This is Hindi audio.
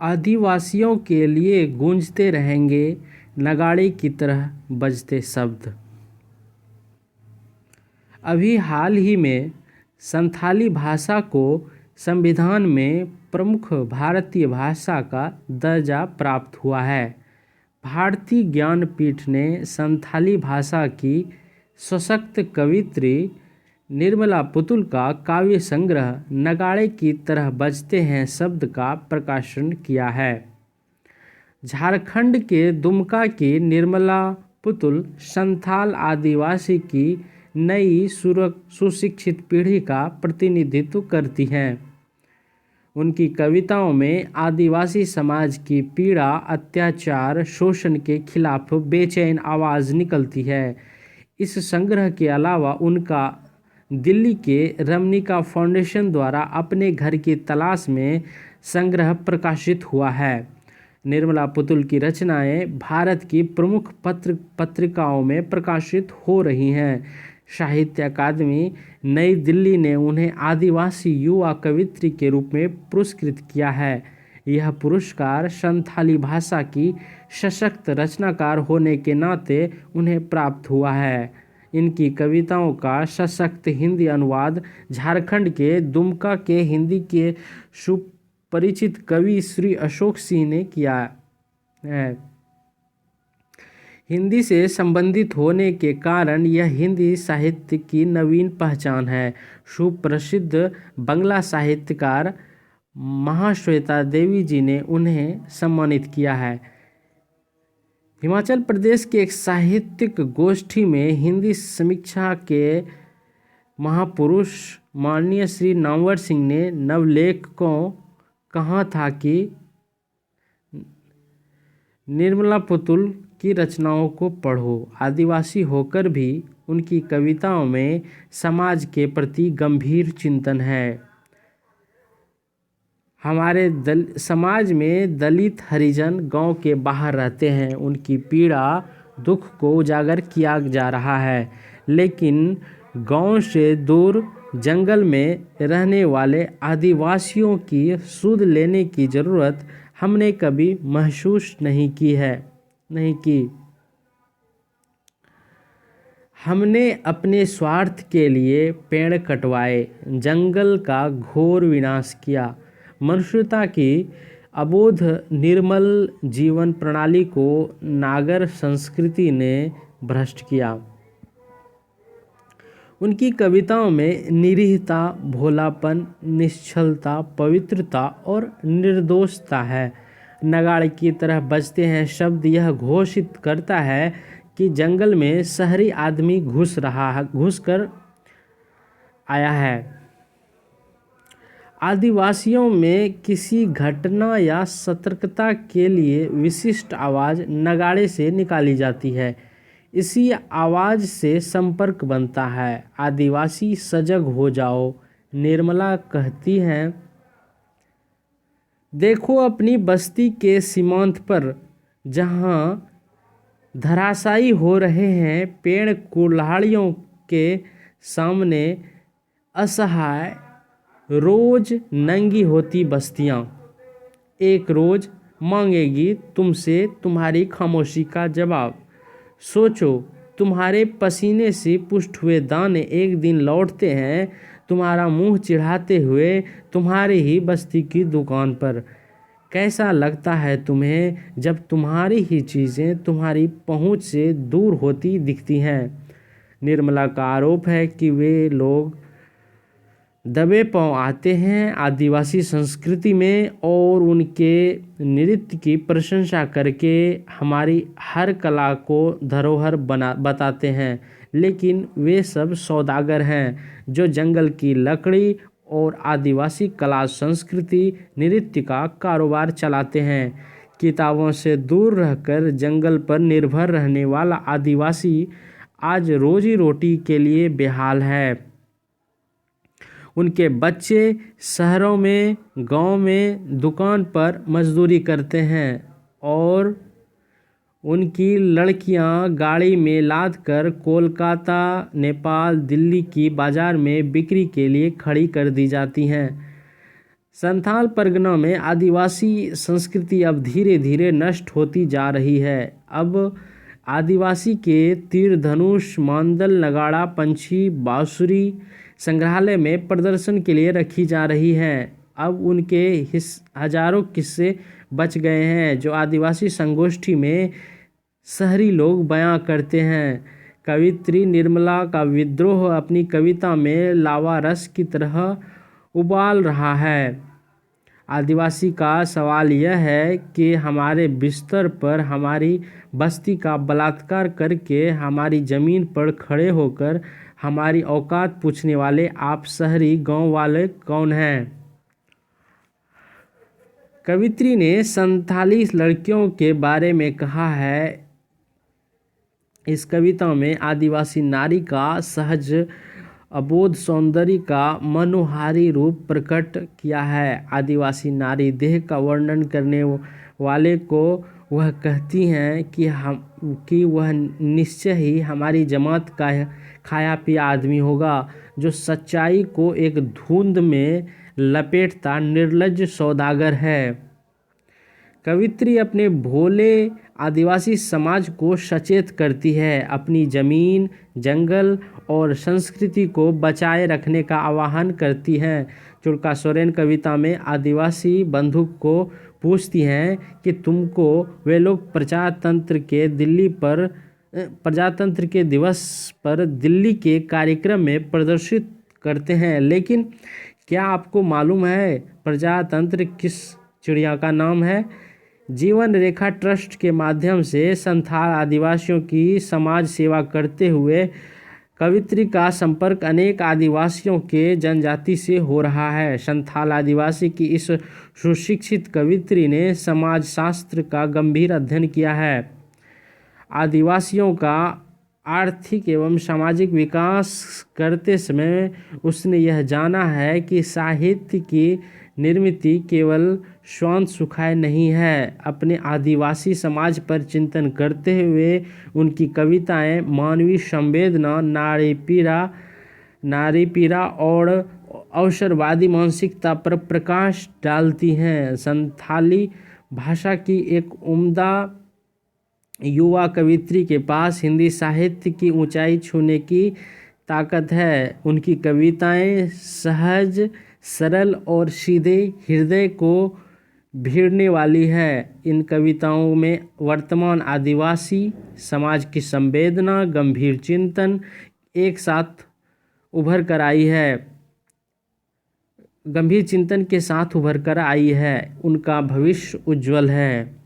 आदिवासियों के लिए गूंजते रहेंगे नगाड़े की तरह बजते शब्द। अभी हाल ही में संथाली भाषा को संविधान में प्रमुख भारतीय भाषा का दर्जा प्राप्त हुआ है। भारतीय ज्ञानपीठ ने संथाली भाषा की सशक्त कवियत्री निर्मला पुतुल का काव्य संग्रह नगाड़े की तरह बजते हैं शब्द का प्रकाशन किया है। झारखंड के दुमका की निर्मला पुतुल संथाल आदिवासी की नई सुशिक्षित पीढ़ी का प्रतिनिधित्व करती हैं। उनकी कविताओं में आदिवासी समाज की पीड़ा, अत्याचार, शोषण के खिलाफ बेचैन आवाज़ निकलती है। इस संग्रह के अलावा उनका दिल्ली के रमनिका फाउंडेशन द्वारा अपने घर की तलाश में संग्रह प्रकाशित हुआ है। निर्मला पुतुल की रचनाएं भारत की प्रमुख पत्रिकाओं में प्रकाशित हो रही हैं। साहित्य अकादमी नई दिल्ली ने उन्हें आदिवासी युवा कवियत्री के रूप में पुरस्कृत किया है। यह पुरस्कार संथाली भाषा की सशक्त रचनाकार होने के नाते उन्हें प्राप्त हुआ है। इनकी कविताओं का सशक्त हिंदी अनुवाद झारखंड के दुमका के हिंदी के सुपरिचित कवि श्री अशोक सिंह ने किया है। हिंदी से संबंधित होने के कारण यह हिंदी साहित्य की नवीन पहचान है। सुप्रसिद्ध बंगला साहित्यकार महाश्वेता देवी जी ने उन्हें सम्मानित किया है। हिमाचल प्रदेश के एक साहित्यिक गोष्ठी में हिंदी समीक्षा के महापुरुष माननीय श्री नामवर सिंह ने नवलेख को कहा था कि निर्मला पुतुल की रचनाओं को पढ़ो। आदिवासी होकर भी उनकी कविताओं में समाज के प्रति गंभीर चिंतन है। हमारे समाज में दलित हरिजन गांव के बाहर रहते हैं। उनकी पीड़ा, दुख को उजागर किया जा रहा है, लेकिन गांव से दूर जंगल में रहने वाले आदिवासियों की सुध लेने की ज़रूरत हमने कभी महसूस नहीं की। हमने अपने स्वार्थ के लिए पेड़ कटवाए, जंगल का घोर विनाश किया। मनुष्यता की अबोध निर्मल जीवन प्रणाली को नागर संस्कृति ने भ्रष्ट किया। उनकी कविताओं में निरीहता, भोलापन, निश्चलता, पवित्रता और निर्दोषता है। नगाड़े की तरह बजते हैं शब्द यह घोषित करता है कि जंगल में शहरी आदमी घुस कर आया है। आदिवासियों में किसी घटना या सतर्कता के लिए विशिष्ट आवाज़ नगाड़े से निकाली जाती है। इसी आवाज़ से संपर्क बनता है। आदिवासी सजग हो जाओ, निर्मला कहती हैं। देखो अपनी बस्ती के सीमांत पर जहाँ धराशायी हो रहे हैं पेड़ कुल्हाड़ियों के सामने असहाय रोज नंगी होती बस्तियाँ। एक रोज मांगेगी तुमसे तुम्हारी खामोशी का जवाब। सोचो, तुम्हारे पसीने से पुष्ट हुए दाने एक दिन लौटते हैं तुम्हारा मुंह चिढ़ाते हुए तुम्हारे ही बस्ती की दुकान पर। कैसा लगता है तुम्हें जब तुम्हारी ही चीज़ें तुम्हारी पहुंच से दूर होती दिखती हैं। निर्मला का आरोप है कि वे लोग दबे पांव आते हैं आदिवासी संस्कृति में और उनके नृत्य की प्रशंसा करके हमारी हर कला को धरोहर बताते हैं, लेकिन वे सब सौदागर हैं जो जंगल की लकड़ी और आदिवासी कला, संस्कृति, नृत्य का कारोबार चलाते हैं। किताबों से दूर रहकर जंगल पर निर्भर रहने वाला आदिवासी आज रोजी रोटी के लिए बेहाल है। उनके बच्चे शहरों में, गांव में दुकान पर मजदूरी करते हैं और उनकी लड़कियां गाड़ी में लाद कर कोलकाता, नेपाल, दिल्ली की बाज़ार में बिक्री के लिए खड़ी कर दी जाती हैं। संथाल परगना में आदिवासी संस्कृति अब धीरे धीरे नष्ट होती जा रही है। अब आदिवासी के तीर धनुष, मांदल, नगाड़ा, पंछी, बांसुरी संग्रहालय में प्रदर्शन के लिए रखी जा रही हैं। अब उनके हजारों किस्से बच गए हैं जो आदिवासी संगोष्ठी में शहरी लोग बयां करते हैं। कवित्री निर्मला का विद्रोह अपनी कविता में लावा रस की तरह उबाल रहा है। आदिवासी का सवाल यह है कि हमारे बिस्तर पर हमारी बस्ती का बलात्कार करके हमारी ज़मीन पर खड़े होकर हमारी औकात पूछने वाले आप शहरी गांव वाले कौन हैं? कवित्री ने संथाली लड़कियों के बारे में कहा है। इस कविता में आदिवासी नारी का सहज अबोध सौंदर्य का मनोहारी रूप प्रकट किया है। आदिवासी नारी देह का वर्णन करने वाले को वह कहती हैं कि वह निश्चय ही हमारी जमात का खाया पिया आदमी होगा, जो सच्चाई को एक धुंध में लपेटता निर्लज्ज सौदागर है। कवित्री अपने भोले आदिवासी समाज को सचेत करती है, अपनी ज़मीन, जंगल और संस्कृति को बचाए रखने का आह्वान करती हैं। चुड़का सोरेन कविता में आदिवासी बंधु को पूछती हैं कि तुमको वे लोग प्रजातंत्र के दिवस पर दिल्ली के कार्यक्रम में प्रदर्शित करते हैं, लेकिन क्या आपको मालूम है प्रजातंत्र किस चिड़िया का नाम है? जीवन रेखा ट्रस्ट के माध्यम से संथाल आदिवासियों की समाज सेवा करते हुए कवित्री का संपर्क अनेक आदिवासियों के जनजाति से हो रहा है। संथाल आदिवासी की इस सुशिक्षित कवित्री ने समाज शास्त्र का गंभीर अध्ययन किया है। आदिवासियों का आर्थिक एवं सामाजिक विकास करते समय उसने यह जाना है कि साहित्य की निर्मित केवल स्वांत सुखाय नहीं है। अपने आदिवासी समाज पर चिंतन करते हुए उनकी कविताएं मानवीय संवेदना, नारी पीड़ा और अवसरवादी मानसिकता पर प्रकाश डालती हैं। संथाली भाषा की एक उम्दा युवा कवित्री के पास हिंदी साहित्य की ऊंचाई छूने की ताकत है। उनकी कविताएं सहज, सरल और सीधे हृदय को भीड़ने वाली है। इन कविताओं में वर्तमान आदिवासी समाज की संवेदना, गंभीर चिंतन एक साथ उभर कर आई है। गंभीर चिंतन के साथ उभर कर आई है। उनका भविष्य उज्जवल है।